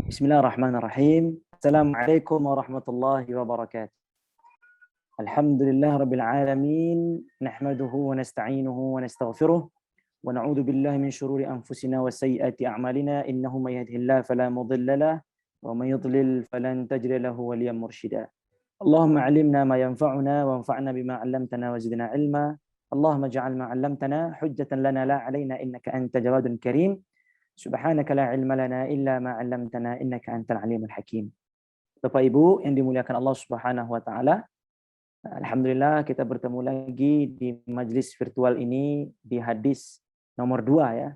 Bismillahirrahmanirrahim. Assalamualaikum warahmatullahi wabarakatuh. Alhamdulillah rabbil alamin. Nahmaduhu wa nasta'inuhu wa nastaghfiruh. Wa na'udzu billahi min shururi anfusina wa sayyiati a'malina. Innahu may yahdihillahu fala mudilla lahu wa may yudlil falan tajida lahu waliyyan mursyida. Allahumma 'allimna ma yanfa'una wanfa'na bima 'allamtana wa zidna 'ilma. Allahumma ij'al ma 'allamtana hujjatan lana la 'alaina innaka antal jawadul karim. Subhanaka la ilma lana illa ma 'allamtana innaka antal alimul hakim. Bapak Ibu yang dimuliakan Allah Subhanahu wa taala, alhamdulillah kita bertemu lagi di majlis virtual ini di hadis nomor 2 ya.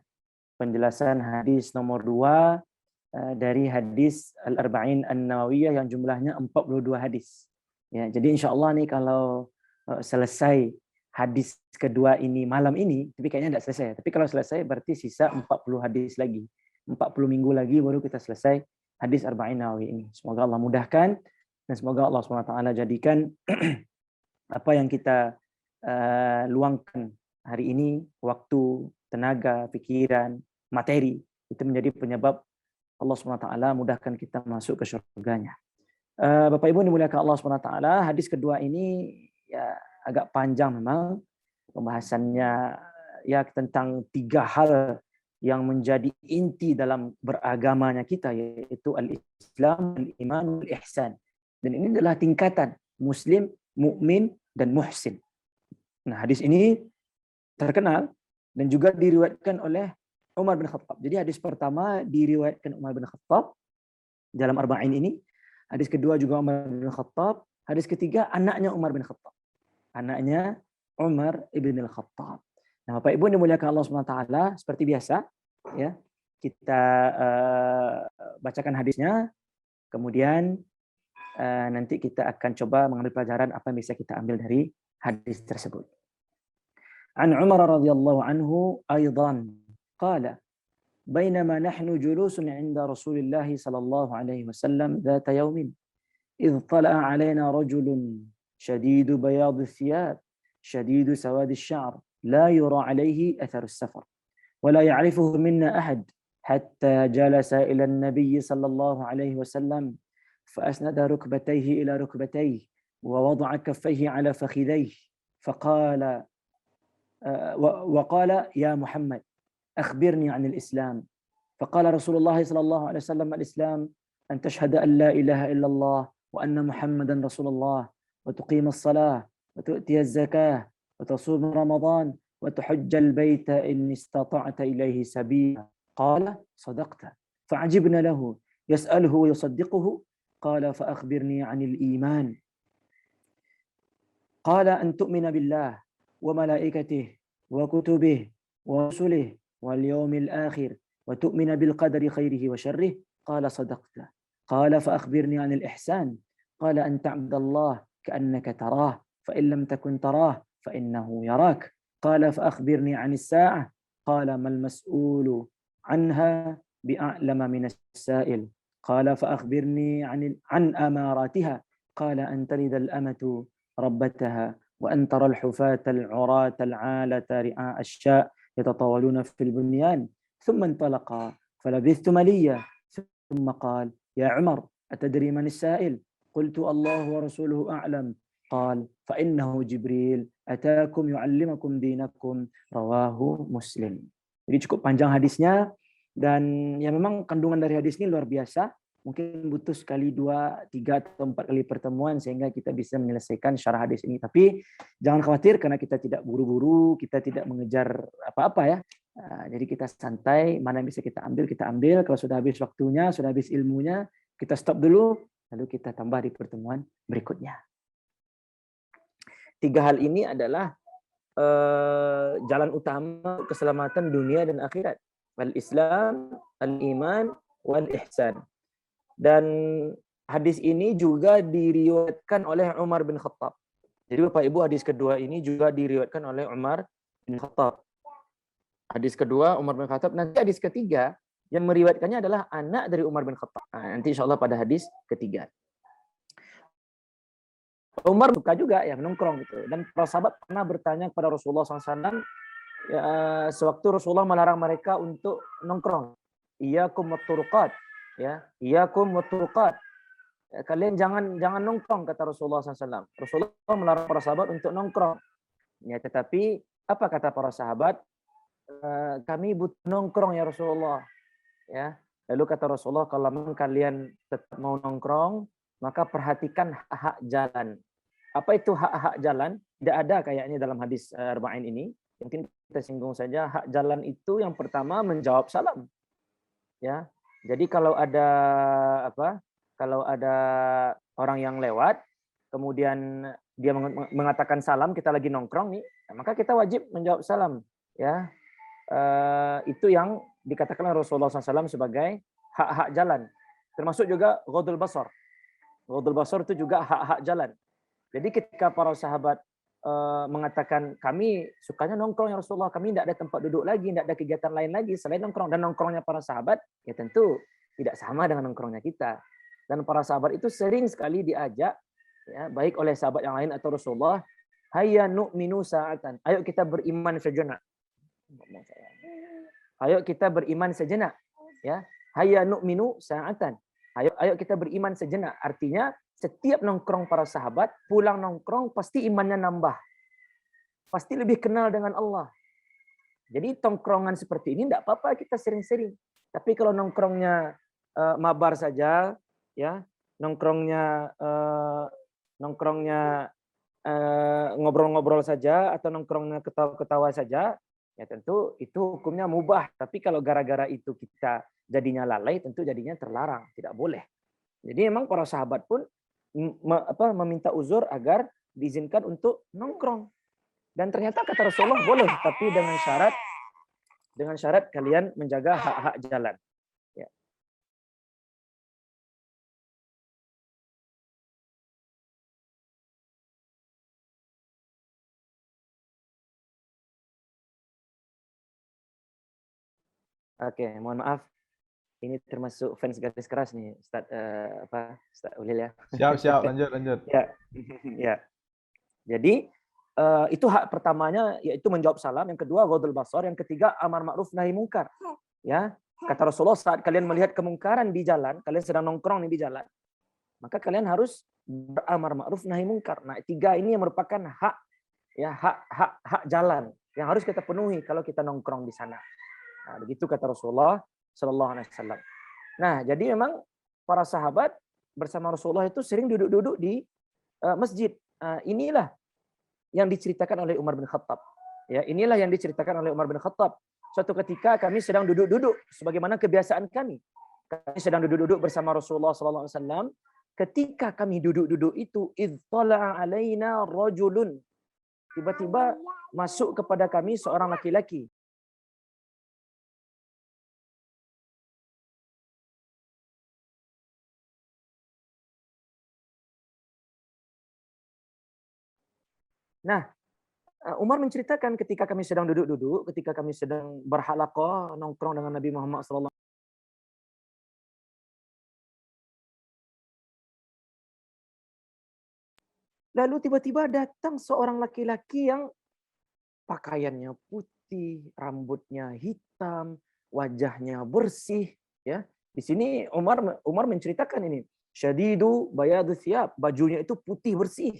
Penjelasan hadis nomor 2 dari hadis Al-Arba'in An-Nawawiyah yang jumlahnya 42 hadis. Ya, jadi insyaallah nih kalau selesai hadis kedua ini malam ini, tapi kayaknya tidak selesai. Tapi kalau selesai berarti sisa 40 hadis lagi. 40 minggu lagi baru kita selesai hadis Arba'in Nawawi ini. Semoga Allah mudahkan dan semoga Allah SWT jadikan apa yang kita luangkan hari ini, waktu, tenaga, pikiran, materi, itu menjadi penyebab Allah SWT mudahkan kita masuk ke surganya. Bapak Ibu dimuliakan Allah SWT, hadis kedua ini ya agak panjang memang pembahasannya, ya tentang 3 hal yang menjadi inti dalam beragamanya kita, yaitu al-Islam, al-Iman, al-Ihsan. Dan ini adalah tingkatan Muslim, Mukmin, dan Muhsin. Nah, hadis ini terkenal dan juga diriwayatkan oleh Umar bin Khattab. Jadi hadis pertama diriwayatkan Umar bin Khattab dalam Arba'in ini. Hadis kedua juga Umar bin Khattab. Hadis ketiga anaknya Umar bin Khattab. Anaknya Umar ibn al-Khattab. Nah, Bapak Ibu dimuliakan Allah SWT, seperti biasa, ya kita bacakan hadisnya, kemudian nanti kita akan coba mengambil pelajaran apa yang bisa kita ambil dari hadis tersebut. An Umar radhiyallahu anhu aidan qala bainama nahnu julusun 'inda Rasulillah sallallahu alaihi wasallam dhata yawmin idh tala'a 'alaina rajulun شديد بياض الثياب شديد سواد الشعر لا يرى عليه أثر السفر ولا يعرفه منا أحد حتى جلس إلى النبي صلى الله عليه وسلم فأسند ركبتيه إلى ركبتيه ووضع كفيه على فخذيه فقال وقال يا محمد أخبرني عن الإسلام فقال رسول الله صلى الله عليه وسلم الإسلام أن تشهد أن لا إله إلا الله وأن محمدا رسول الله وتقيم الصلاة وتؤتي الزكاة وتصوم رمضان وتحج البيت إن استطعت إليه سبيلا قال صدقت فعجبنا له يسأله ويصدقه قال فأخبرني عن الإيمان قال أن تؤمن بالله وملائكته وكتبه ورسله واليوم الآخر وتؤمن بالقدر خيره وشره قال صدقت قال فأخبرني عن الإحسان قال أن تعبد الله كأنك تراه فإن لم تكن تراه فإنه يراك قال فأخبرني عن الساعة قال ما المسؤول عنها بأعلم من السائل قال فأخبرني عن أماراتها قال أن تلد الأمة ربتها وأن ترى الحفاة العراة العالة رعاء الشاء يتطاولون في البنيان ثم انطلقا فلبثت مليا ثم قال يا عمر أتدري من السائل قلت الله ورسوله أعلم قال فإنه جبريل أتاكم يعلمكم دينكم رواه Muslim. Jadi cukup panjang hadisnya dan ya memang kandungan dari hadis ini luar biasa. Mungkin butuh sekali 2, 3 atau 4 kali pertemuan sehingga kita bisa menyelesaikan syarah hadis ini. Tapi jangan khawatir karena kita tidak buru-buru, kita tidak mengejar apa-apa ya. Jadi kita santai, mana yang bisa kita ambil, kita ambil. Kalau sudah habis waktunya, sudah habis ilmunya, kita stop dulu. Lalu kita tambah di pertemuan berikutnya. 3 hal ini adalah jalan utama keselamatan dunia dan akhirat. Al-Islam, al-Iman, wal-Ihsan. Dan hadis ini juga diriwayatkan oleh Umar bin Khattab. Jadi Bapak Ibu hadis kedua ini juga diriwayatkan oleh Umar bin Khattab. Hadis kedua Umar bin Khattab. Nanti hadis ketiga yang meriwayatkannya adalah anak dari Umar bin Khattab. Nah, nanti insya Allah pada hadis ketiga. Umar suka juga ya menongkrong gitu. Dan para sahabat pernah bertanya kepada Rasulullah SAW ya, sewaktu Rasulullah melarang mereka untuk nongkrong. Iyyakum watturuqat, ya. Iyyakum watturuqat. Kalian jangan nongkrong, kata Rasulullah SAW. Rasulullah melarang para sahabat untuk nongkrong. Ya, tetapi apa kata para sahabat? Kami butuh nongkrong ya Rasulullah. Ya. Lalu kata Rasulullah, kalau memang kalian tetap mau nongkrong, maka perhatikan hak-hak jalan. Apa itu hak-hak jalan? Tidak ada kayaknya dalam hadis Arba'in ini. Mungkin kita singgung saja. Hak jalan itu yang pertama menjawab salam. Ya. Jadi kalau ada Kalau ada orang yang lewat, kemudian dia mengatakan salam, kita lagi nongkrong nih, maka kita wajib menjawab salam. Ya, itu yang dikatakan Rasulullah SAW sebagai hak-hak jalan. Termasuk juga ghadul basar. Ghadul basar itu juga hak-hak jalan. Jadi ketika para sahabat mengatakan, kami sukanya nongkrong ya Rasulullah, kami tidak ada tempat duduk lagi, tidak ada kegiatan lain lagi selain nongkrong. Dan nongkrongnya para sahabat, ya tentu tidak sama dengan nongkrongnya kita. Dan para sahabat itu sering sekali diajak, ya, baik oleh sahabat yang lain atau Rasulullah, hayya nu'minu sa'atan. Ayo kita beriman sejenak. Ayo kita beriman sejenak. Ya, hayya nu'minu sa'atan. Ayo kita beriman sejenak. Artinya setiap nongkrong para sahabat, pulang nongkrong pasti imannya nambah. Pasti lebih kenal dengan Allah. Jadi tongkrongan seperti ini tidak apa-apa kita sering-sering. Tapi kalau nongkrongnya mabar saja, ya, nongkrongnya ngobrol-ngobrol saja atau nongkrongnya ketawa-ketawa saja, ya tentu itu hukumnya mubah. Tapi kalau gara-gara itu kita jadinya lalai, tentu jadinya terlarang, tidak boleh. Jadi memang para sahabat pun meminta uzur agar diizinkan untuk nongkrong. Dan ternyata kata Rasulullah boleh, tapi dengan syarat kalian menjaga hak-hak jalan. Ya. Oke, mohon maaf. Ini termasuk fans garis keras nih, Ustaz Ustaz Ulil ya. Siap, lanjut. Ya. Ya. Jadi itu hak pertamanya, yaitu menjawab salam. Yang kedua ghadul basar, yang ketiga amar ma'ruf nahi mungkar. Ya. Kata Rasulullah, saat kalian melihat kemungkaran di jalan, kalian sedang nongkrong nih di jalan, maka kalian harus beramar ma'ruf nahi mungkar. Nah, tiga ini yang merupakan hak, ya, hak jalan yang harus kita penuhi kalau kita nongkrong di sana. Nah, begitu kata Rasulullah Sallallahu Alaihi Wasallam. Nah, jadi memang para sahabat bersama Rasulullah itu sering duduk-duduk di masjid. Inilah yang diceritakan oleh Umar bin Khattab. Ya, inilah yang diceritakan oleh Umar bin Khattab. Suatu ketika kami sedang duduk-duduk sebagaimana kebiasaan kami. Kami sedang duduk-duduk bersama Rasulullah Sallallahu Alaihi Wasallam. Ketika kami duduk-duduk itu, idzala'a alaina rajulun. Tiba-tiba masuk kepada kami seorang laki-laki. Nah, Umar menceritakan ketika kami sedang duduk-duduk, ketika kami sedang berhalaqah, nongkrong dengan Nabi Muhammad SAW. Lalu tiba-tiba datang seorang laki-laki yang pakaiannya putih, rambutnya hitam, wajahnya bersih. Ya, di sini Umar menceritakan ini. Syadidu bayadu thiyab, bajunya itu putih bersih.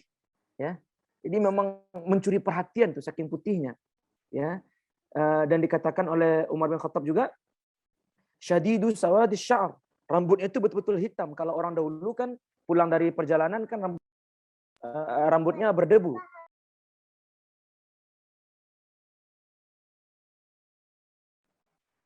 Ya, jadi memang mencuri perhatian tuh saking putihnya. Ya, dan dikatakan oleh Umar bin Khattab juga, syadidu sawadis sya'r, rambutnya itu betul-betul hitam. Kalau orang dahulu kan pulang dari perjalanan kan rambutnya berdebu.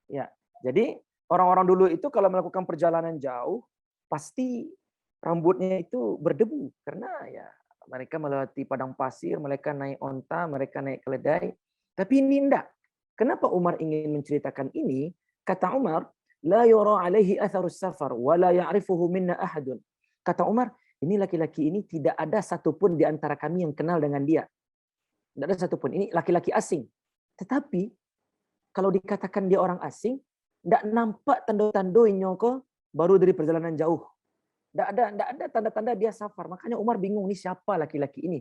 Ya, jadi orang-orang dulu itu kalau melakukan perjalanan jauh pasti rambutnya itu berdebu karena ya mereka melewati padang pasir, mereka naik onta, mereka naik keledai. Tapi ini enggak. Kenapa Umar ingin menceritakan ini? Kata Umar, la yura alaihi atharus safar wa la ya'rifuhu minna ahadun. Kata Umar, ini laki-laki ini tidak ada satupun di antara kami yang kenal dengan dia. Tidak ada satupun. Ini laki-laki asing. Tetapi kalau dikatakan dia orang asing, tidak nampak tanda-tanda nyoko baru dari perjalanan jauh. Tidak ada tanda-tanda dia safar. Makanya Umar bingung, ini siapa laki-laki ini?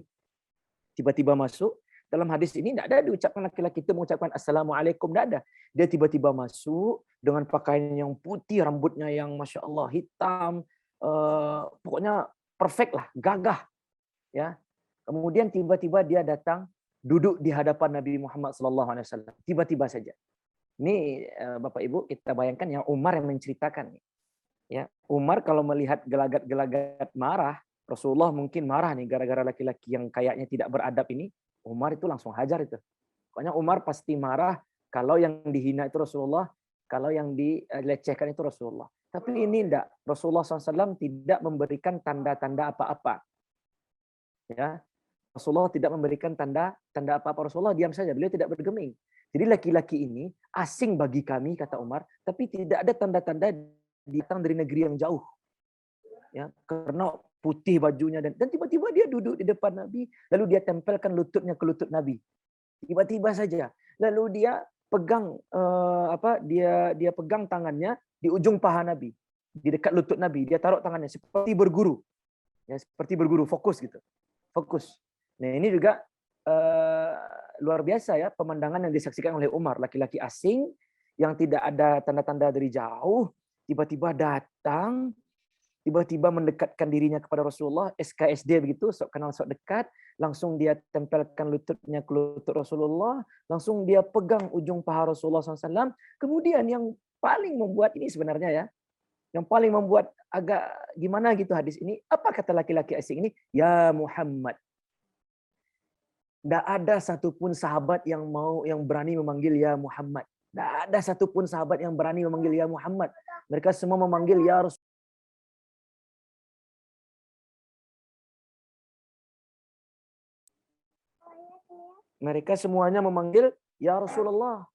Tiba-tiba masuk, Dalam hadis ini tidak ada diucapkan laki-laki itu mengucapkan assalamualaikum, tidak ada. Dia tiba-tiba masuk dengan pakaian yang putih, rambutnya yang masya Allah hitam, pokoknya perfect lah, gagah, ya. Kemudian tiba-tiba dia datang duduk di hadapan Nabi Muhammad SAW. Tiba-tiba saja. Ini Bapak Ibu kita bayangkan yang Umar yang menceritakan. Ya, Umar kalau melihat gelagat-gelagat marah, Rasulullah mungkin marah nih gara-gara laki-laki yang kayaknya tidak beradab ini. Umar itu langsung hajar itu. Pokoknya Umar pasti marah kalau yang dihina itu Rasulullah, kalau yang dilecehkan itu Rasulullah. Tapi ini enggak. Rasulullah SAW tidak memberikan tanda-tanda apa-apa. Ya, Rasulullah tidak memberikan tanda apa-apa. Rasulullah diam saja, beliau tidak bergeming. Jadi laki-laki ini asing bagi kami, kata Umar, tapi tidak ada tanda-tanda datang dari negeri yang jauh. Ya, karena putih bajunya dan tiba-tiba dia duduk di depan Nabi, lalu dia tempelkan lututnya ke lutut Nabi. Tiba-tiba saja. Lalu dia pegang dia pegang tangannya di ujung paha Nabi, di dekat lutut Nabi, dia taruh tangannya seperti berguru. Ya, seperti berguru, fokus gitu. Fokus. Nah, ini juga luar biasa ya pemandangan yang disaksikan oleh Umar, laki-laki asing yang tidak ada tanda-tanda dari jauh, tiba-tiba datang, tiba-tiba mendekatkan dirinya kepada Rasulullah, SKSD begitu, sok kenal sok dekat, langsung dia tempelkan lututnya ke lutut Rasulullah, langsung dia pegang ujung paha Rasulullah SAW. Kemudian yang paling membuat ini sebenarnya ya, yang paling membuat agak gimana gitu hadis ini, apa kata laki-laki asing ini? Ya Muhammad. Tidak ada satupun sahabat yang berani memanggil ya Muhammad. Tidak ada satupun sahabat yang berani memanggil ya Muhammad. Mereka semua memanggil ya Rasul. Mereka semuanya memanggil ya Rasulullah.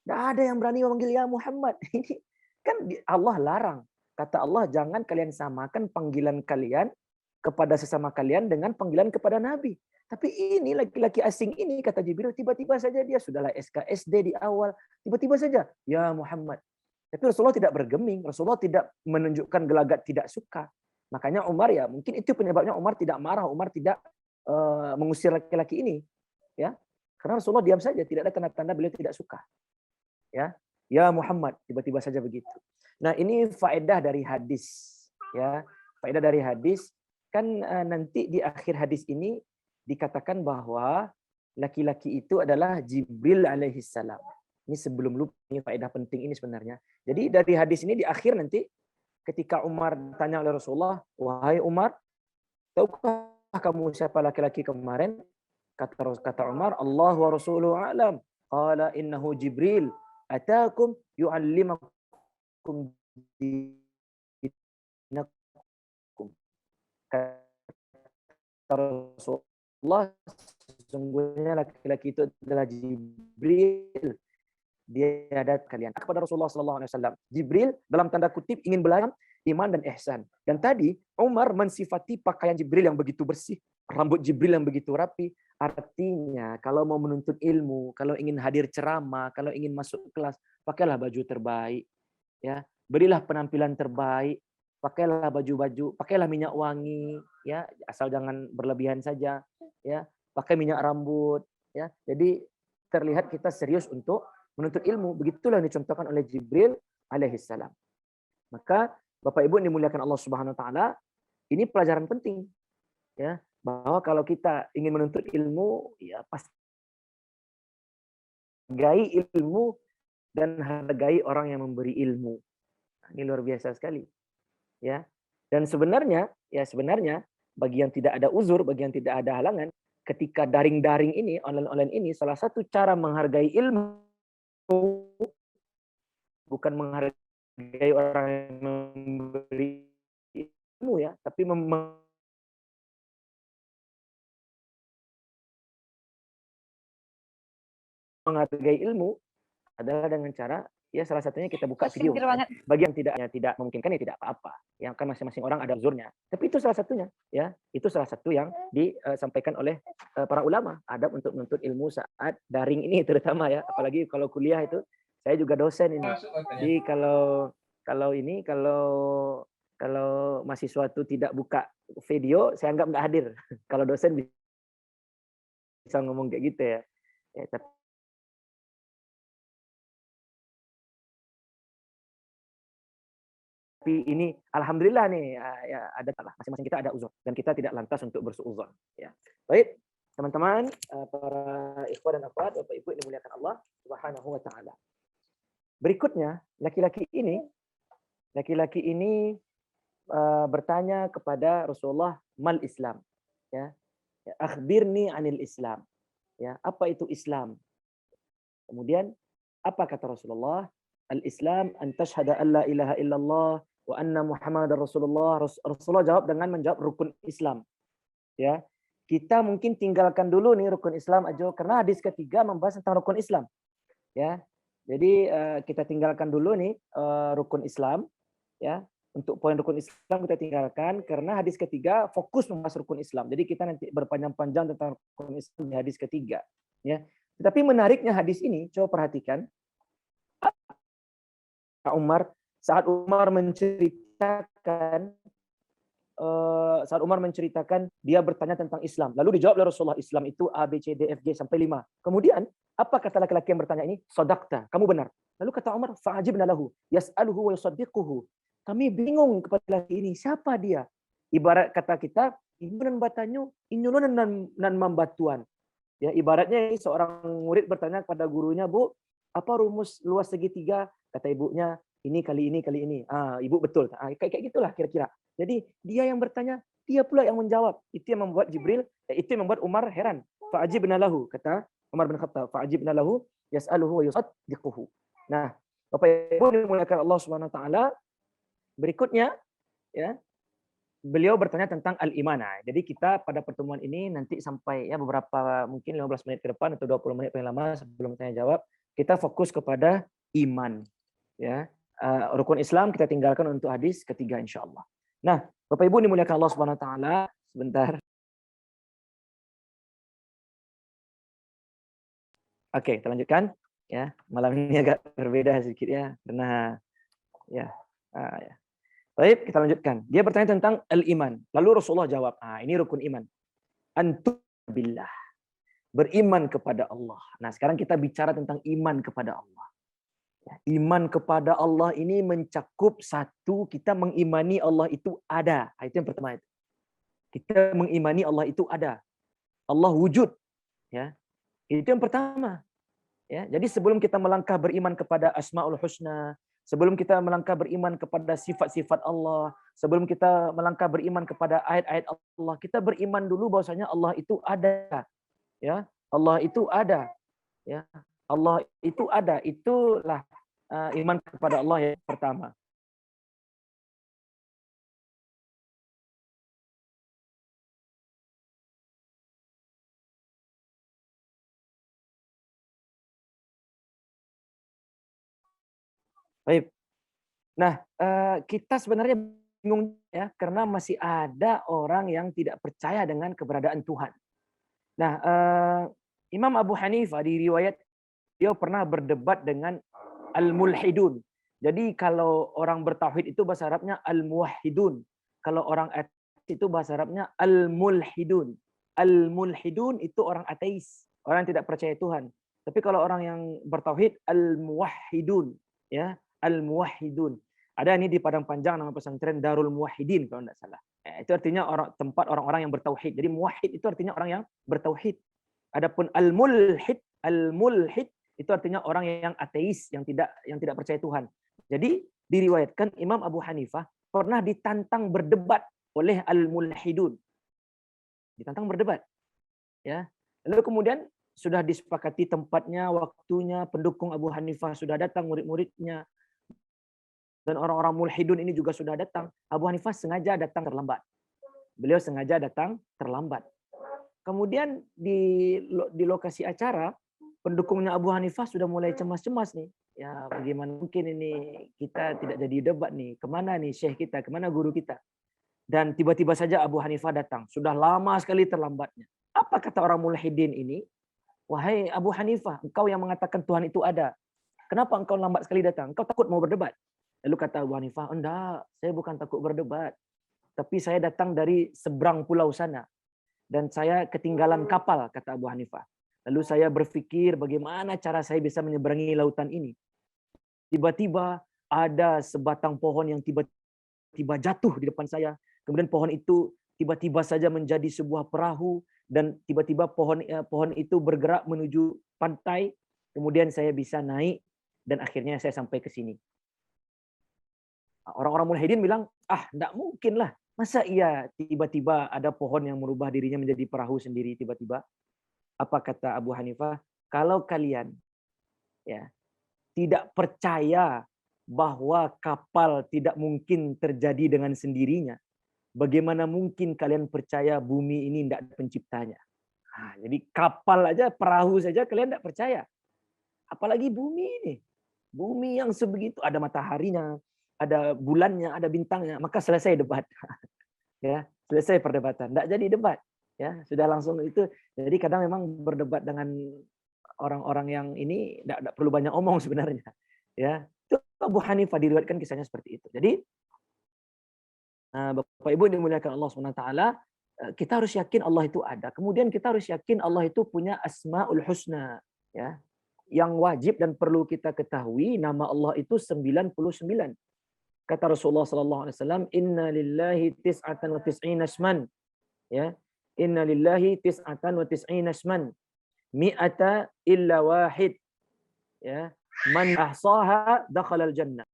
Tidak ada yang berani memanggil ya Muhammad. Ini kan Allah larang. Kata Allah, jangan kalian samakan panggilan kalian kepada sesama kalian dengan panggilan kepada Nabi. Tapi ini laki-laki asing ini, kata Jibril, tiba-tiba saja dia sudahlah SKSD di awal. Tiba-tiba saja, ya Muhammad. Tapi Rasulullah tidak bergeming. Rasulullah tidak menunjukkan gelagat tidak suka. Makanya Umar ya, mungkin itu penyebabnya Umar tidak marah. Umar tidak mengusir laki-laki ini. Ya, karena Rasulullah diam saja, tidak ada tanda-tanda beliau tidak suka. Ya Muhammad, tiba-tiba saja begitu. Nah, ini faedah dari hadis. Ya, faedah dari hadis kan nanti di akhir hadis ini dikatakan bahwa laki-laki itu adalah Jibril alaihissalam. Ini sebelum lupa, ini faedah penting ini sebenarnya. Jadi dari hadis ini di akhir nanti ketika Umar tanya oleh Rasulullah, wahai Umar, tahukah kamu siapa laki-laki kemarin? Kata Umar, Allah wa Rasuluhu a'lam. Qala innahu Jibril atakum yu'allimakum dinakum. Kata Rasulullah, sesungguhnya laki-laki itu adalah Jibril. Dia datang kalian kepada Rasulullah SAW. Jibril dalam tanda kutip ingin belajar iman dan ihsan. Dan tadi Umar mensifati pakaian Jibril yang begitu bersih, rambut Jibril yang begitu rapi. Artinya kalau mau menuntut ilmu, kalau ingin hadir ceramah, kalau ingin masuk kelas, pakailah baju terbaik. Ya, berilah penampilan terbaik. Pakailah baju-baju, pakailah minyak wangi, ya, asal jangan berlebihan saja, ya. Pakai minyak rambut, ya. Jadi terlihat kita serius untuk menuntut ilmu. Begitulah yang dicontohkan oleh Jibril alaihissalam. Maka Bapak Ibu yang dimuliakan Allah Subhanahu wa taala, ini pelajaran penting. Ya, bahwa kalau kita ingin menuntut ilmu, ya pasti hargai ilmu dan hargai orang yang memberi ilmu. Nah, ini luar biasa sekali. Ya. Dan sebenarnya bagi yang tidak ada uzur, bagi yang tidak ada halangan, ketika daring-daring ini, online-online ini, salah satu cara menghargai ilmu bukan menghargai orang yang memberi ilmu ya, tapi menghargai ilmu adalah dengan cara ya salah satunya kita buka video. Bagi yang tidak memungkinkan ya tidak apa-apa. Yang kan masing-masing orang ada uzurnya. Tapi itu salah satunya ya. Itu salah satu yang disampaikan oleh para ulama, adab untuk menuntut ilmu saat daring ini terutama ya. Apalagi kalau kuliah itu saya juga dosen ini. Jadi kalau mahasiswa itu tidak buka video, saya anggap nggak hadir. Kalau dosen bisa ngomong kayak gitu ya. Ya, tapi ini alhamdulillah nih ya ada masing-masing kita ada uzur dan kita tidak lantas untuk bersuudzon ya. Baik, teman-teman, para ikhwan dan akhwat, Bapak Ibu yang dimuliakan Allah Subhanahu wa taala. Berikutnya, laki-laki ini bertanya kepada Rasulullah, "Mal Islam?" Ya. "Akhbirni 'anil Islam." Ya, apa itu Islam? Kemudian apa kata Rasulullah? "Al-Islam an tashhada an la ilaha illallah wa anna Muhammadar Rasulullah." Rasulullah jawab dengan menjawab rukun Islam. Ya. Kita mungkin tinggalkan dulu nih rukun Islam aja karena hadis ketiga membahas tentang rukun Islam. Ya. Jadi kita tinggalkan dulu nih rukun Islam ya. Untuk poin rukun Islam kita tinggalkan karena hadis ketiga fokus membahas rukun Islam. Jadi kita nanti berpanjang-panjang tentang rukun Islam di hadis ketiga ya. Tetapi menariknya hadis ini, coba perhatikan. Saat Umar menceritakan dia bertanya tentang Islam. Lalu dijawab oleh Rasulullah, Islam itu A, B, C, D, F, G sampai 5. Kemudian, apa kata laki-laki yang bertanya ini? Sadaqta, kamu benar. Lalu kata Umar, fa'ajibna lahu, yas'aluhu wa yusaddiquhu. Kami bingung kepada laki ini, siapa dia? Ibarat kata kita, inunan batanyu, inunan nan membatuan. Ya, ibaratnya seorang murid bertanya kepada gurunya, "Bu, apa rumus luas segitiga?" Kata ibunya, "Ini kali ini kali ini." Ibu betul. Kayak gitulah kira-kira. Jadi dia yang bertanya, dia pula yang menjawab. Itu yang membuat itu yang membuat Umar heran. Fa'ajibna lahu, kata Umar bin Khattab, fa'ajibna lahu yas'aluhu wa yusaddiquhu. Nah, Bapak Ibu dimuliakan Allah Subhanahu wa taala, berikutnya ya, beliau bertanya tentang al-iman. Jadi kita pada pertemuan ini nanti sampai ya beberapa mungkin 15 menit ke depan atau 20 menit paling lama sebelum tanya jawab, kita fokus kepada iman. Ya, rukun Islam kita tinggalkan untuk hadis ketiga insyaallah. Nah, Bapak Ibu dimuliakan Allah Subhanahu wa taala, sebentar. Oke, kita lanjutkan ya. Malam ini agak berbeda sedikit ya karena ya. Ya. Baik, kita lanjutkan. Dia bertanya tentang al-iman. Lalu Rasulullah jawab, ini rukun iman. Antum billah. Beriman kepada Allah. Nah, sekarang kita bicara tentang iman kepada Allah. Iman kepada Allah ini mencakup satu, kita mengimani Allah itu ada. Itu yang pertama itu. Kita mengimani Allah itu ada. Allah wujud. Ya. Itu yang pertama. Ya, jadi sebelum kita melangkah beriman kepada Asmaul Husna, sebelum kita melangkah beriman kepada sifat-sifat Allah, sebelum kita melangkah beriman kepada ayat-ayat Allah, kita beriman dulu bahwasanya Allah itu ada. Ya, Allah itu ada. Ya, Allah itu ada. Itulah iman kepada Allah yang pertama. Baik. Nah, kita sebenarnya bingung ya karena masih ada orang yang tidak percaya dengan keberadaan Tuhan. Nah, Imam Abu Hanifah di riwayat dia pernah berdebat dengan al-mulhidun. Jadi kalau orang bertauhid itu bahasa Arabnya al-muwahhidun. Kalau orang ateis itu bahasa Arabnya al-mulhidun. Al-mulhidun itu orang ateis, orang yang tidak percaya Tuhan. Tapi kalau orang yang bertauhid al-muwahhidun, ya, al-muwahhidun. Ada ini di Padang Panjang nama pesantren Darul Muwahhidin kalau tidak salah. Itu artinya tempat orang-orang yang bertauhid. Jadi muwahhid itu artinya orang yang bertauhid. Adapun al-mulhid itu artinya orang yang ateis, yang tidak percaya Tuhan. Jadi diriwayatkan Imam Abu Hanifah pernah ditantang berdebat oleh al-mulhidun. Ditantang berdebat. Ya. Lalu kemudian sudah disepakati tempatnya, waktunya, pendukung Abu Hanifah sudah datang, murid-muridnya. Dan orang-orang mulhidun ini juga sudah datang. Abu Hanifah sengaja datang terlambat. Beliau sengaja datang terlambat. Kemudian di lokasi acara, pendukungnya Abu Hanifah sudah mulai cemas-cemas nih. Ya, bagaimana mungkin ini kita tidak jadi debat nih. Kemana nih syekh kita, kemana guru kita? Dan tiba-tiba saja Abu Hanifah datang. Sudah lama sekali terlambatnya. Apa kata orang mulhidin ini? Wahai Abu Hanifah, engkau yang mengatakan Tuhan itu ada. Kenapa engkau lambat sekali datang? Engkau takut mau berdebat? Lalu kata Abu Hanifah, enggak, saya bukan takut berdebat. Tapi saya datang dari seberang pulau sana. dan saya ketinggalan kapal, kata Abu Hanifah. Lalu saya berpikir bagaimana cara saya bisa menyeberangi lautan ini. Tiba-tiba ada sebatang pohon yang tiba-tiba jatuh di depan saya. Kemudian pohon itu tiba-tiba saja menjadi sebuah perahu dan tiba-tiba pohon itu bergerak menuju pantai. Kemudian saya bisa naik dan akhirnya saya sampai ke sini. Orang-orang mulhidin bilang, enggak mungkin lah. Masa iya tiba-tiba ada pohon yang merubah dirinya menjadi perahu sendiri tiba-tiba? Apa kata Abu Hanifah? Kalau kalian tidak percaya bahwa kapal tidak mungkin terjadi dengan sendirinya, bagaimana mungkin kalian percaya bumi ini tidak ada penciptanya? Jadi kapal aja, perahu saja kalian tidak percaya. Apalagi bumi ini. Bumi yang sebegitu, ada mataharinya, ada bulannya, ada bintangnya, maka selesai debat. Selesai perdebatan. Tidak jadi debat. Sudah langsung itu. Jadi kadang memang berdebat dengan orang-orang yang ini tidak perlu banyak omong sebenarnya. Itu Abu Hanifah diriwayatkan kisahnya seperti itu. Jadi Bapak Ibu dimuliakan Allah SWT, kita harus yakin Allah itu ada. Kemudian kita harus yakin Allah itu punya Asmaul Husna. Yang wajib dan perlu kita ketahui, nama Allah itu 99. Kata Rasulullah SAW, Inna lillahi tis'atan wa tis'ina asman. Inna lillahi tis'atan wa tis'ina asman. Mi'ata illa wahid. Man ahsaha dakhalal jannah.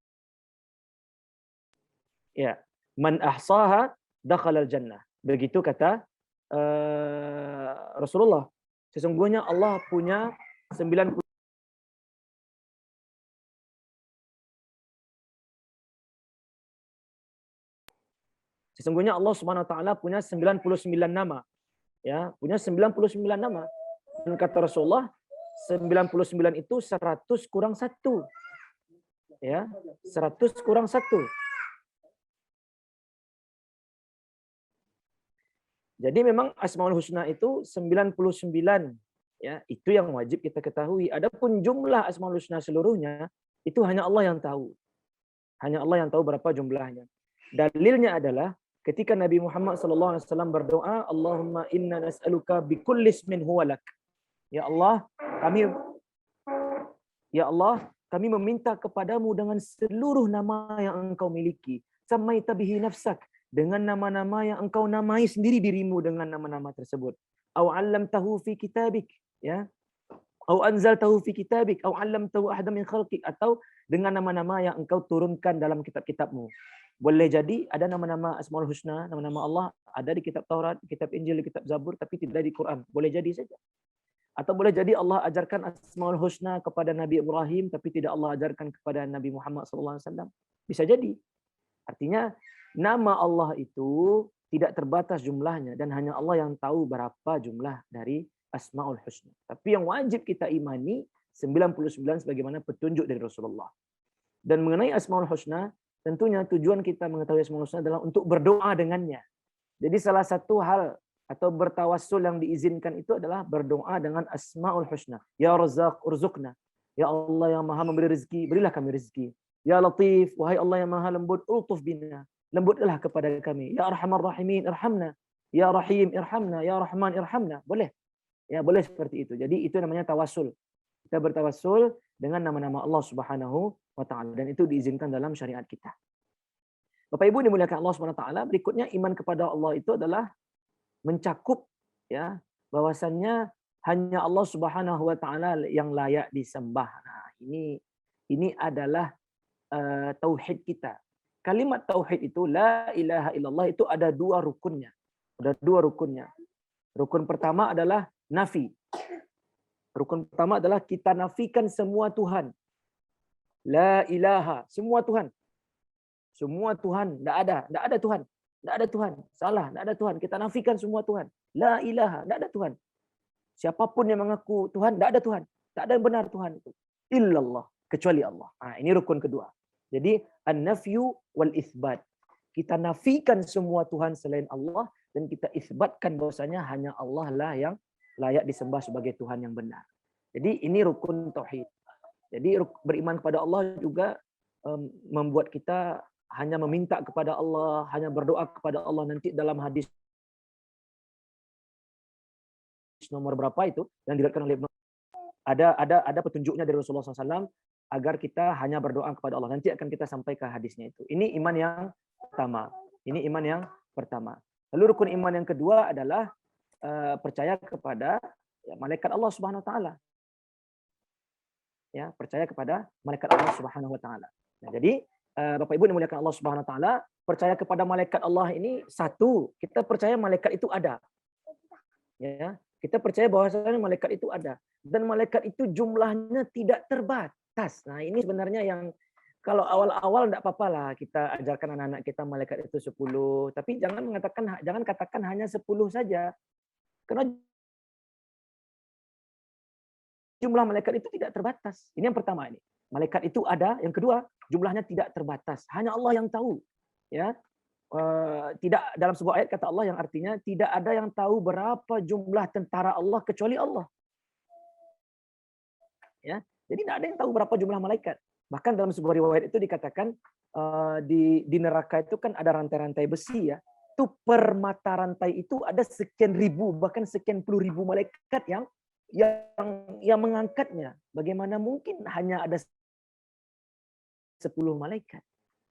Man ahsaha dakhalal jannah. Begitu kata Rasulullah. Sesungguhnya Allah punya 90. Sesungguhnya Allah Subhanahu wa taala punya 99 nama. Punya 99 nama. Dan kata Rasulullah, 99 itu 100 kurang 1. 100 kurang 1. Jadi memang Asmaul Husna itu 99. Itu yang wajib kita ketahui. Adapun jumlah Asmaul Husna seluruhnya, itu hanya Allah yang tahu. Hanya Allah yang tahu berapa jumlahnya. Dalilnya adalah ketika Nabi Muhammad SAW berdoa, Allahumma inna nas'aluka bikulli ismin huwa lak. Ya Allah, kami meminta kepadamu dengan seluruh nama yang engkau miliki. Samaita bihi nafsak, dengan nama-nama yang engkau namai sendiri dirimu dengan nama-nama tersebut. Au 'allamtahu fi kitabik, au anzaltahu fi kitabik, au 'allamtahu ahadan min khalqik, atau dengan nama-nama yang engkau turunkan dalam kitab-kitabmu. Boleh jadi ada nama-nama Asmaul Husna, nama-nama Allah ada di kitab Taurat, kitab Injil, kitab Zabur, tapi tidak di Quran. Boleh jadi saja. Atau boleh jadi Allah ajarkan Asmaul Husna kepada Nabi Ibrahim, tapi tidak Allah ajarkan kepada Nabi Muhammad SAW. Bisa jadi. Artinya nama Allah itu tidak terbatas jumlahnya dan hanya Allah yang tahu berapa jumlah dari Asmaul Husna. Tapi yang wajib kita imani 99 sebagaimana petunjuk dari Rasulullah. Dan mengenai Asmaul Husna, tentunya tujuan kita mengetahui Asmaul Husna adalah untuk berdoa dengannya. Jadi salah satu hal atau bertawassul yang diizinkan itu adalah berdoa dengan Asmaul Husna. Ya Razzaq urzuqna. Ya Allah yang Maha memberi rezeki, berilah kami rezeki. Ya Latif, wahai Allah yang Maha lembut, ultuf bina. Lembutlah kepada kami. Ya Arhamar Rahimin, irhamna. Ya Rahim, irhamna. Ya Rahman, irhamna. Boleh. Boleh seperti itu. Jadi itu namanya tawassul. Kita bertawassul dengan nama-nama Allah Subhanahu wa taala dan itu diizinkan dalam syariat kita. Bapak Ibu dimuliakan Allah Subhanahu wa taala, berikutnya iman kepada Allah itu adalah mencakup bahwasannya hanya Allah Subhanahu wa taala yang layak disembah. Nah, ini adalah tauhid kita. Kalimat tauhid itu la ilaha illallah itu ada dua rukunnya. Rukun pertama adalah nafi. Rukun pertama adalah kita nafikan semua Tuhan. La ilaha, semua Tuhan. Semua Tuhan, tidak ada Tuhan. Tidak ada Tuhan. Salah, tidak ada Tuhan. Kita nafikan semua Tuhan. La ilaha, tidak ada Tuhan. Siapapun yang mengaku Tuhan, tidak ada Tuhan. Tak ada yang benar Tuhan itu. Illallah, kecuali Allah. Ini rukun kedua. Jadi, an-nafyu wal itsbat. Kita nafikan semua Tuhan selain Allah dan kita isbatkan bahwasanya hanya Allah lah yang layak disembah sebagai Tuhan yang benar. Jadi ini rukun tauhid. Jadi beriman kepada Allah juga membuat kita hanya meminta kepada Allah, hanya berdoa kepada Allah. Nanti dalam hadis hadis nomor berapa itu yang diriwayatkan oleh ada petunjuknya dari Rasulullah SAW agar kita hanya berdoa kepada Allah. Nanti akan kita sampai ke hadisnya itu. Ini iman yang pertama. Ini iman yang pertama. Lalu rukun iman yang kedua adalah percaya kepada malaikat Allah Subhanahu wa taala. Ya, percaya kepada malaikat Allah Subhanahu wa taala. Nah, jadi Bapak Ibu dimuliakan Allah Subhanahu wa taala, percaya kepada malaikat Allah ini satu, kita percaya malaikat itu ada. Ya, kita percaya bahwasanya malaikat itu ada dan malaikat itu jumlahnya tidak terbatas. Nah, ini sebenarnya yang kalau awal-awal enggak apa-apa lah kita ajarkan anak-anak kita malaikat itu 10, tapi jangan katakan hanya 10 saja. Karena jumlah malaikat itu tidak terbatas. Ini yang pertama ini. Malaikat itu ada. Yang kedua, jumlahnya tidak terbatas. Hanya Allah yang tahu. Ya, tidak dalam sebuah ayat kata Allah yang artinya tidak ada yang tahu berapa jumlah tentara Allah kecuali Allah. Ya, jadi tidak ada yang tahu berapa jumlah malaikat. Bahkan dalam sebuah riwayat itu dikatakan di neraka itu kan ada rantai-rantai besi ya. Itu per mata rantai itu ada sekian ribu bahkan sekian puluh ribu malaikat yang mengangkatnya. Bagaimana mungkin hanya ada 10 malaikat?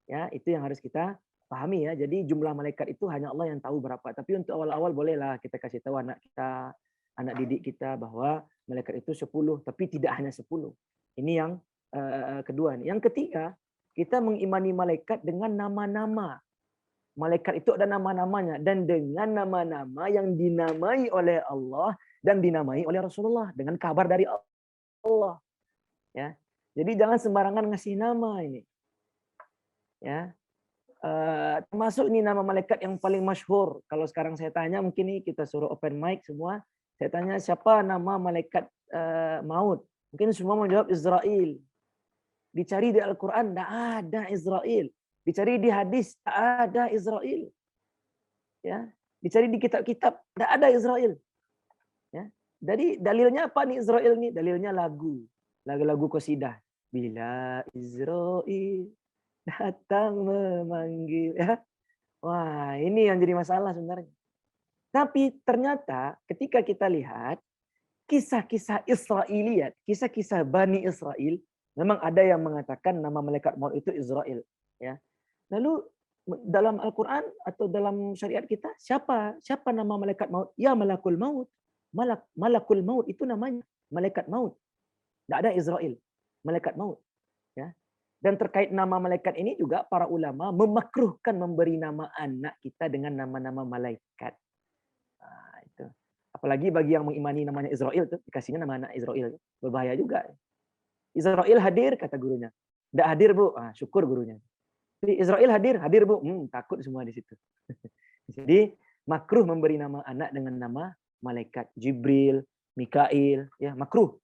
Ya, itu yang harus kita pahami ya. Jadi jumlah malaikat itu hanya Allah yang tahu berapa. Tapi untuk awal-awal bolehlah kita kasih tahu anak kita, anak didik kita bahwa malaikat itu 10, tapi tidak hanya 10. Ini yang kedua. Yang ketiga, kita mengimani malaikat dengan nama-nama. Malaikat itu ada nama-namanya dan dengan nama-nama yang dinamai oleh Allah dan dinamai oleh Rasulullah dengan kabar dari Allah. Ya. Jadi jangan sembarangan ngasih nama ini. Ya. Termasuk ini nama malaikat yang paling masyhur. Kalau sekarang saya tanya mungkin ini kita suruh open mic semua. Saya tanya siapa nama malaikat maut? Mungkin semua menjawab Israel. Dicari di Al-Qur'an enggak ada Israel. Dicari di hadis enggak ada Israel. Ya. Dicari di kitab-kitab enggak ada Israel. Ya. Jadi dalilnya apa nih Israel nih? Dalilnya lagu-lagu qasidah. Bila Israel datang memanggil ya. Wah, ini yang jadi masalah sebenarnya. Tapi ternyata ketika kita lihat kisah-kisah Israiliyat, kisah-kisah Bani Israel, memang ada yang mengatakan nama malaikat maut itu Israel, ya. Lalu dalam Al-Qur'an atau dalam syariat kita, siapa nama malaikat maut? Ya malakul maut. Malakul maut itu namanya malaikat maut. Tidak ada Israel, malaikat maut, ya. Dan terkait nama malaikat ini juga para ulama memakruhkan memberi nama anak kita dengan nama-nama malaikat. Nah, itu. Apalagi bagi yang mengimani namanya Israel tuh dikasihnya nama anak Israel, berbahaya juga. Israel hadir kata gurunya. Tidak hadir Bu, syukur gurunya. Israel hadir Bu, takut semua di situ. Jadi makruh memberi nama anak dengan nama malaikat. Jibril, Mikail, ya makruh.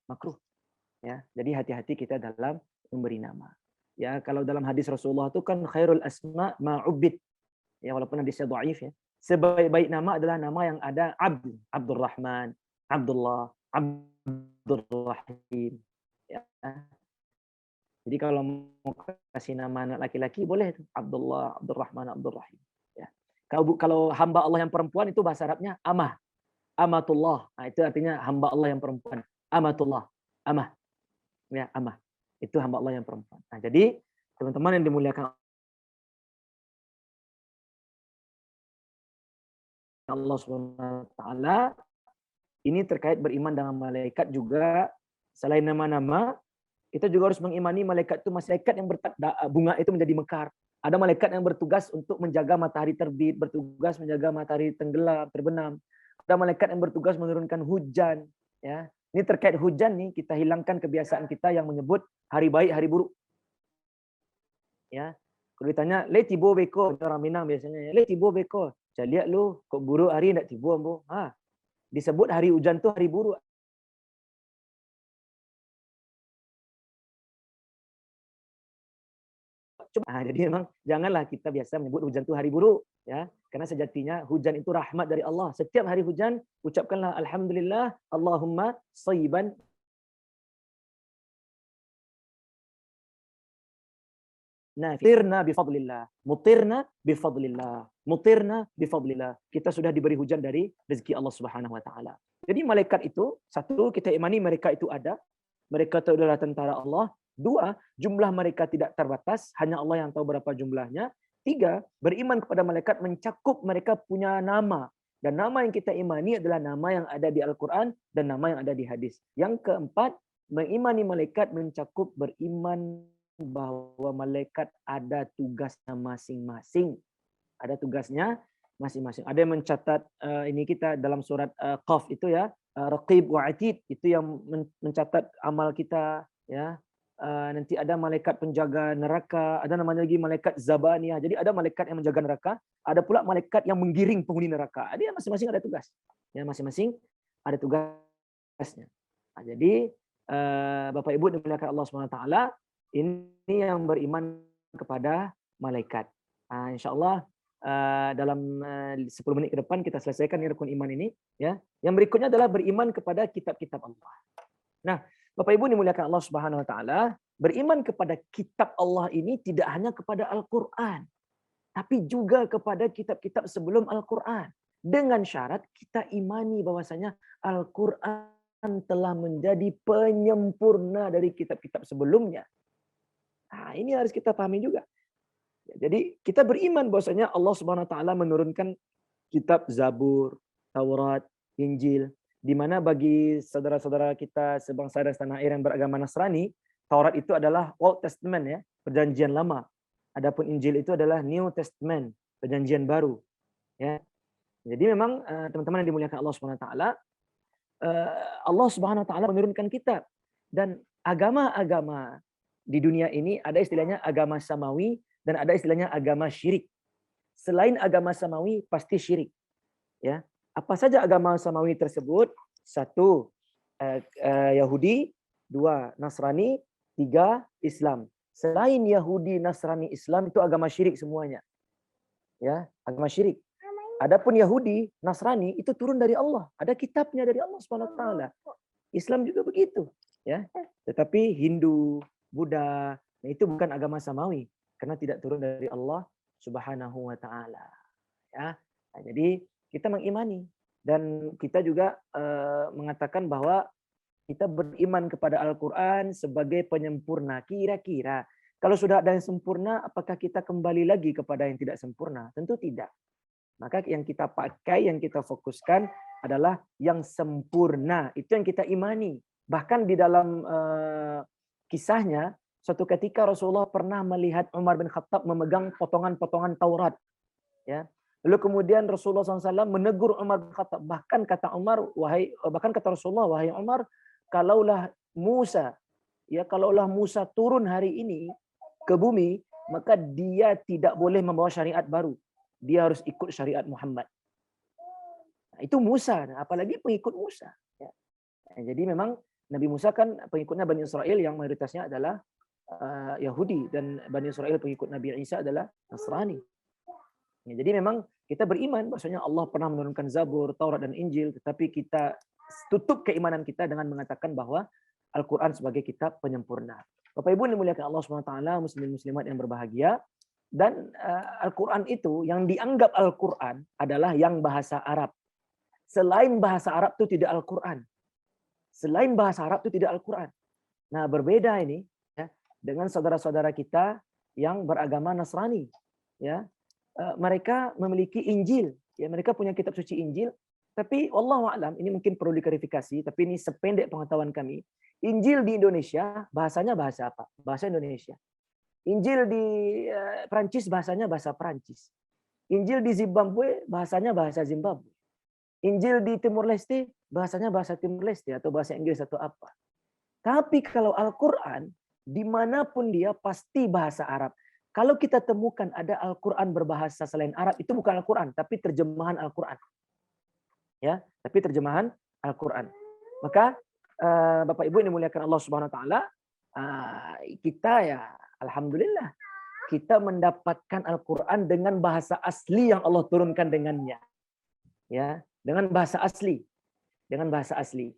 Ya, jadi hati-hati kita dalam memberi nama. Ya, kalau dalam hadis Rasulullah itu kan khairul asma ma'ubid. Ya, walaupun hadisnya dhaif ya. Sebaik-baik nama adalah nama yang ada Abd, Abdurrahman, Abdullah, Abdurrahim. Ya. Jadi kalau mau kasih nama anak laki-laki boleh itu Abdullah, Abdurrahman, Abdurrahim. Ya. Kalau hamba Allah yang perempuan itu bahasa Arabnya amah, amatullah. Nah, itu artinya hamba Allah yang perempuan. Amatullah, amah. Ya, amah. Itu hamba Allah yang perempuan. Nah, jadi teman-teman yang dimuliakan Allah Subhanahu wa taala, ini terkait beriman dengan malaikat juga selain nama-nama, kita juga harus mengimani malaikat itu malaikat yang bunga itu menjadi mekar. Ada malaikat yang bertugas untuk menjaga matahari terbit, bertugas menjaga matahari tenggelam, terbenam. Ada malaikat yang bertugas menurunkan hujan, ya. Ini terkait hujan nih, kita hilangkan kebiasaan kita yang menyebut hari baik, hari buruk. Ya. Kalau ditanya, "Le tibo beko," orang Minang biasanya, "Le tibo beko." Saya lihat lu, kok buruk hari enggak tibo, Ambo. Disebut hari hujan tuh hari buruk. Jadi memang janganlah kita biasa menyebut hujan itu hari buruk, ya. Karena sejatinya hujan itu rahmat dari Allah. Setiap hari hujan ucapkanlah alhamdulillah, Allahumma shayyiban. Mutirna bifadlillah. mutirna bifadlillah. Kita sudah diberi hujan dari rezeki Allah Subhanahu wa taala. Jadi malaikat itu, satu, kita imani mereka itu ada. Mereka itu adalah tentara Allah. Dua, jumlah mereka tidak terbatas, hanya Allah yang tahu berapa jumlahnya. Tiga, beriman kepada malaikat mencakup mereka punya nama. Dan nama yang kita imani adalah nama yang ada di Al-Quran dan nama yang ada di hadis. Yang keempat, mengimani malaikat mencakup beriman bahwa malaikat ada tugasnya masing-masing. Ada tugasnya masing-masing. Ada yang mencatat ini kita dalam surat Qaf itu ya, Raqib wa Atid, itu yang mencatat amal kita ya. Nanti ada malaikat penjaga neraka, ada namanya lagi malaikat Zabaniyah. Jadi ada malaikat yang menjaga neraka, ada pula malaikat yang menggiring penghuni neraka. Dia masing-masing ada tugas. Ya, masing-masing ada tugasnya. Nah, jadi Bapak Ibu dimuliakan Allah SWT, ini yang beriman kepada malaikat. Insyaallah dalam 10 menit ke depan kita selesaikan rukun iman ini ya. Yang berikutnya adalah beriman kepada kitab-kitab Allah. Nah, Bapak Ibu dimuliakan Allah Subhanahu wa taala, beriman kepada kitab Allah ini tidak hanya kepada Al-Qur'an, tapi juga kepada kitab-kitab sebelum Al-Qur'an. Dengan syarat kita imani bahwasanya Al-Qur'an telah menjadi penyempurna dari kitab-kitab sebelumnya. Nah, ini harus kita pahami juga. Jadi kita beriman bahwasanya Allah Subhanahu wa taala menurunkan kitab Zabur, Taurat, Injil, di mana bagi saudara-saudara kita sebangsa dan setanah air yang beragama Nasrani, Taurat itu adalah Old Testament ya, perjanjian lama. Adapun Injil itu adalah New Testament, perjanjian baru. Ya. Jadi memang teman-teman yang dimuliakan Allah Subhanahu wa taala, Allah Subhanahu wa taala menurunkan kitab, dan agama-agama di dunia ini ada istilahnya agama samawi dan ada istilahnya agama syirik. Selain agama samawi pasti syirik. Ya. Apa saja agama samawi tersebut? Satu, Yahudi. Dua, Nasrani. Tiga, Islam. Selain Yahudi, Nasrani, Islam itu agama syirik semuanya. Ya, agama syirik. Adapun Yahudi, Nasrani itu turun dari Allah. Ada kitabnya dari Allah Subhanahu wa taala. Islam juga begitu, ya. Tetapi Hindu, Buddha, itu bukan agama samawi karena tidak turun dari Allah Subhanahu wa taala. Ya. Nah, jadi kita mengimani dan kita juga mengatakan bahwa kita beriman kepada Al-Quran sebagai penyempurna. Kira-kira kalau sudah ada yang sempurna, apakah kita kembali lagi kepada yang tidak sempurna? Tentu tidak. Maka yang kita pakai, yang kita fokuskan adalah yang sempurna. Itu yang kita imani. Bahkan di dalam kisahnya, suatu ketika Rasulullah pernah melihat Umar bin Khattab memegang potongan-potongan Taurat. Ya. Lalu kemudian Rasulullah SAW menegur Umar bin Khattab. Bahkan kata Rasulullah, wahai Umar, kalaulah Musa turun hari ini ke bumi, maka dia tidak boleh membawa syariat baru. Dia harus ikut syariat Muhammad. Nah, itu Musa, apalagi pengikut Musa. Ya. Nah, jadi memang Nabi Musa kan pengikutnya Bani Israel yang mayoritasnya adalah Yahudi, dan Bani Israel pengikut Nabi Isa adalah Nasrani. Ya, jadi memang kita beriman bahwasanya Allah pernah menurunkan Zabur, Taurat dan Injil, tetapi kita tutup keimanan kita dengan mengatakan bahwa Al-Quran sebagai kitab penyempurna. Bapak Ibu dimuliakan Allah SWT, muslimin muslimat yang berbahagia, dan Al-Quran itu yang dianggap Al-Quran adalah yang bahasa Arab. Selain bahasa Arab itu tidak Al-Quran. Selain bahasa Arab itu tidak Al-Quran. Nah, berbeda ini ya, dengan saudara-saudara kita yang beragama Nasrani. Ya, mereka memiliki Injil, ya, mereka punya kitab suci Injil, tapi wallahu a'lam, ini mungkin perlu diklarifikasi, tapi ini sependek pengetahuan kami. Injil di Indonesia bahasanya bahasa apa? Bahasa Indonesia. Injil di Perancis bahasanya bahasa Perancis. Injil di Zimbabwe bahasanya bahasa Zimbabwe. Injil di Timur Leste bahasanya bahasa Timur Leste atau bahasa Inggris atau apa. Tapi kalau Al-Quran, dimanapun dia pasti bahasa Arab. Kalau kita temukan ada Al-Quran berbahasa selain Arab, itu bukan Al-Quran, tapi terjemahan Al-Quran. Ya, tapi terjemahan Al-Quran. Maka Bapak Ibu yang dimuliakan Allah Subhanahu wa taala, kita ya alhamdulillah kita mendapatkan Al-Quran dengan bahasa asli yang Allah turunkan dengannya. Ya, dengan bahasa asli. Dengan bahasa asli.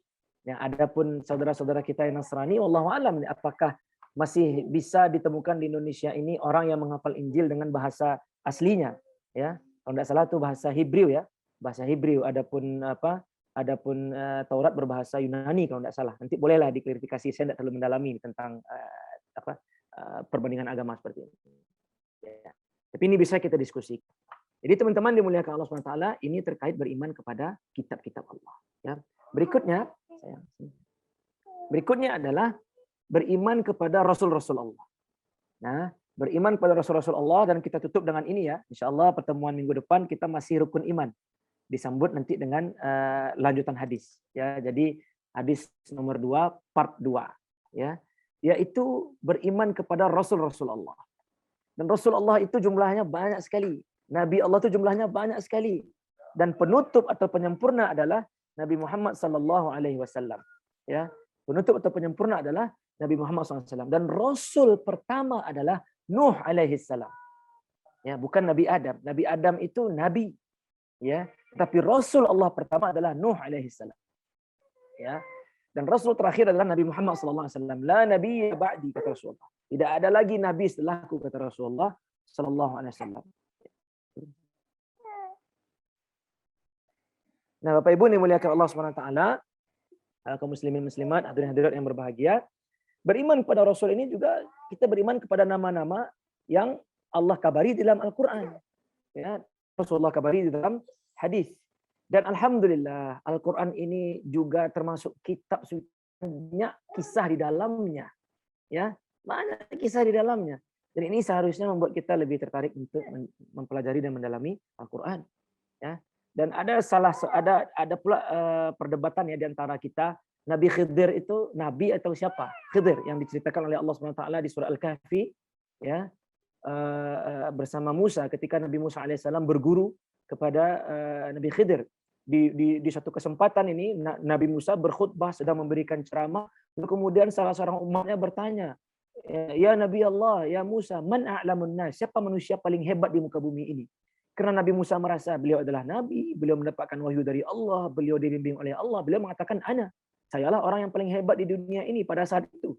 Ya, adapun saudara-saudara kita yang Nasrani, wallahu a'lam, apakah masih bisa ditemukan di Indonesia ini orang yang menghafal Injil dengan bahasa aslinya, ya. Kalau tidak salah itu bahasa Hebrew ya, bahasa Hebrew. Adapun Taurat berbahasa Yunani kalau tidak salah. Nanti bolehlah diklarifikasi. Saya tidak terlalu mendalami tentang perbandingan agama seperti ini. Ya. Tapi ini bisa kita diskusi. Jadi teman-teman dimuliakan Allah SWT, ini terkait beriman kepada kitab-kitab Allah. Ya. Berikutnya adalah beriman kepada Rasul-Rasul Allah. Nah, beriman kepada Rasul-Rasul Allah, dan kita tutup dengan ini ya. Insya Allah pertemuan minggu depan kita masih rukun iman. Disambut nanti dengan lanjutan hadis. Ya, jadi hadis nomor 2, part 2. Ya, yaitu beriman kepada Rasul-Rasul Allah. Dan Rasul Allah itu jumlahnya banyak sekali. Nabi Allah itu jumlahnya banyak sekali. Dan penutup atau penyempurna adalah Nabi Muhammad SAW. Ya, penutup atau penyempurna adalah Nabi Muhammad SAW. Dan Rasul pertama adalah Nuh alaihissalam. Ya, bukan Nabi Adam. Nabi Adam itu Nabi. Ya, tapi Rasul Allah pertama adalah Nuh alaihissalam. Ya, dan Rasul terakhir adalah Nabi Muhammad SAW. La Nabi ba'di, kata Rasulullah. Tidak ada lagi Nabi setelahku, kata Rasulullah SAW. Nah, Bapak Ibu dimuliakan Allah SWT, kaum muslimin muslimat, hadirin hadirat yang berbahagia, beriman kepada Rasul ini juga kita beriman kepada nama-nama yang Allah kabari dalam Al-Quran. Ya, Rasulullah kabari di dalam hadis. Dan alhamdulillah Al-Quran ini juga termasuk kitab banyak kisah di dalamnya. Ya, banyak kisah di dalamnya. Dan ini seharusnya membuat kita lebih tertarik untuk mempelajari dan mendalami Al-Quran. Ya. Dan ada pula perdebatan ya di antara kita, Nabi Khidir itu nabi atau siapa? Khidir yang diceritakan oleh Allah SWT di surah Al-Kahfi, ya, bersama Musa ketika Nabi Musa alaihissalam berguru kepada Nabi Khidir. Di satu kesempatan ini Nabi Musa berkhutbah, sedang memberikan ceramah, lalu kemudian salah seorang umatnya bertanya, ya Nabi Allah, ya Musa, man a'lamun nas? Siapa manusia paling hebat di muka bumi ini? Karena Nabi Musa merasa beliau adalah nabi, beliau mendapatkan wahyu dari Allah, beliau dibimbing oleh Allah, beliau mengatakan sayalah orang yang paling hebat di dunia ini pada saat itu.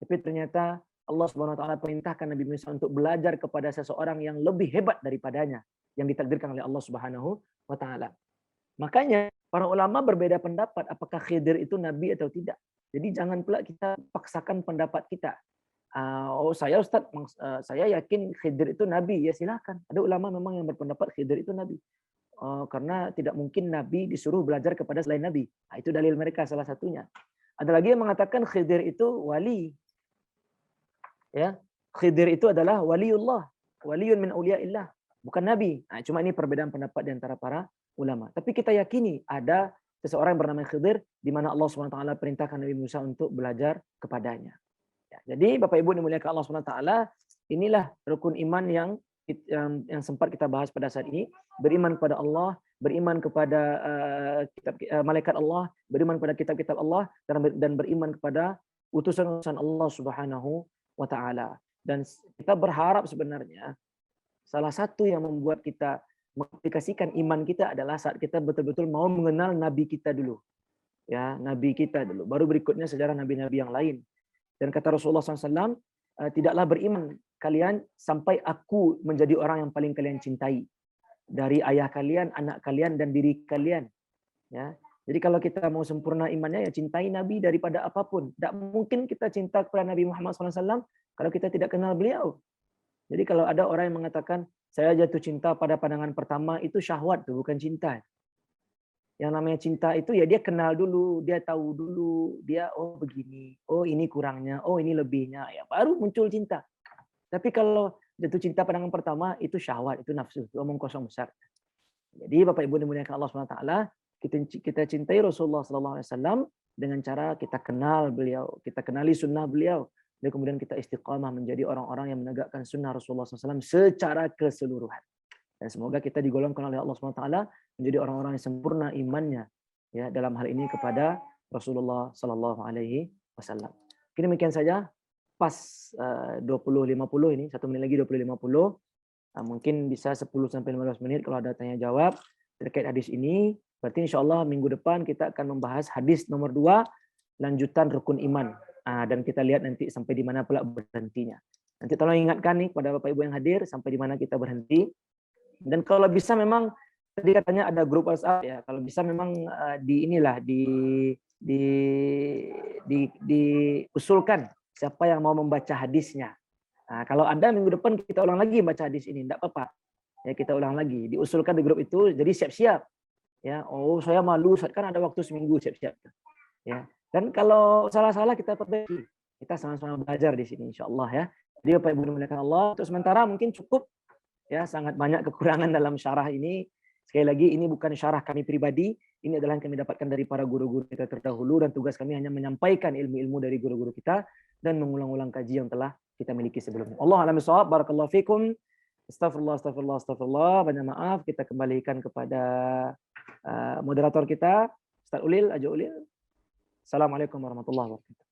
Tapi ternyata Allah Subhanahu wa taala perintahkan Nabi Musa untuk belajar kepada seseorang yang lebih hebat daripadanya, yang ditakdirkan oleh Allah Subhanahu wa taala. Makanya para ulama berbeda pendapat apakah Khidir itu nabi atau tidak. Jadi jangan pula kita paksakan pendapat kita. Saya Ustaz, saya yakin Khidir itu nabi. Ya silakan. Ada ulama memang yang berpendapat Khidir itu nabi. Karena tidak mungkin nabi disuruh belajar kepada selain nabi. Nah, itu dalil mereka salah satunya. Ada lagi yang mengatakan Khidir itu wali. Ya, Khidir itu adalah waliullah, waliyun min auliyaillah, bukan nabi. Nah, cuma ini perbedaan pendapat di antara para ulama. Tapi kita yakini ada seseorang yang bernama Khidir di mana Allah SWT perintahkan Nabi Musa untuk belajar kepadanya. Ya, jadi Bapak Ibu dimuliakan Allah SWT, inilah rukun iman yang sempat kita bahas pada saat ini. Beriman kepada Allah, beriman kepada malaikat Allah, beriman kepada kitab-kitab Allah, dan beriman kepada utusan-utusan Allah Subhanahu wa taala. Dan kita berharap sebenarnya salah satu yang membuat kita mengaplikasikan iman kita adalah saat kita betul-betul mau mengenal nabi kita dulu. Ya, nabi kita dulu. Baru berikutnya sejarah nabi-nabi yang lain. Dan kata Rasulullah SAW, tidaklah beriman kalian sampai aku menjadi orang yang paling kalian cintai dari ayah kalian, anak kalian, dan diri kalian. Ya, jadi kalau kita mau sempurna imannya, ya cintai Nabi daripada apapun. Tidak mungkin kita cinta kepada Nabi Muhammad SAW kalau kita tidak kenal beliau. Jadi kalau ada orang yang mengatakan, saya jatuh cinta pada pandangan pertama, itu syahwat, tuh, bukan cinta. Yang namanya cinta itu ya dia kenal dulu, dia tahu dulu, dia oh begini, oh ini kurangnya, oh ini lebihnya, ya baru muncul cinta. Tapi kalau jatuh cinta pandangan pertama, itu syahwat, itu nafsu, itu omong kosong besar. Jadi Bapak Ibu dimuliakan Allah SWT, kita cintai Rasulullah SAW dengan cara kita kenal beliau, kita kenali sunnah beliau, dan kemudian kita istiqamah menjadi orang-orang yang menegakkan sunnah Rasulullah SAW secara keseluruhan. Dan semoga kita digolongkan oleh Allah SWT menjadi orang-orang yang sempurna imannya, ya dalam hal ini kepada Rasulullah SAW. Mungkin demikian saja, pas 20.50 ini, 1 menit lagi 20.50. Mungkin bisa 10-15 menit kalau ada tanya jawab terkait hadis ini. Berarti insya Allah minggu depan kita akan membahas hadis nomor 2, lanjutan rukun iman. Dan kita lihat nanti sampai di mana pula berhentinya. Nanti tolong ingatkan nih kepada Bapak Ibu yang hadir, sampai di mana kita berhenti. Dan kalau bisa memang tadi katanya ada grup WhatsApp ya. Kalau bisa memang di inilah di diusulkan siapa yang mau membaca hadisnya. Nah, kalau Anda minggu depan kita ulang lagi baca hadis ini, enggak apa-apa. Ya kita ulang lagi, diusulkan di grup itu, jadi siap-siap. Ya, oh saya malu, kan ada waktu seminggu siap-siap. Ya. Dan kalau salah-salah kita perbaiki. Kita sama-sama belajar di sini insyaallah ya. Jadi Bapak Ibu dimuliakan Allah, untuk sementara mungkin cukup ya, sangat banyak kekurangan dalam syarah ini. Sekali lagi ini bukan syarah kami pribadi, ini adalah yang kami dapatkan dari para guru-guru kita terdahulu dan tugas kami hanya menyampaikan ilmu-ilmu dari guru-guru kita dan mengulang-ulang kaji yang telah kita miliki sebelumnya. Allah a'lam bishawab. Barakallahu fikum. Astagfirullah, astagfirullah, astagfirullah. Banyak maaf. Kita kembalikan kepada moderator kita, Ustaz Ulil, Ajo Ulil. Assalamualaikum warahmatullahi wabarakatuh.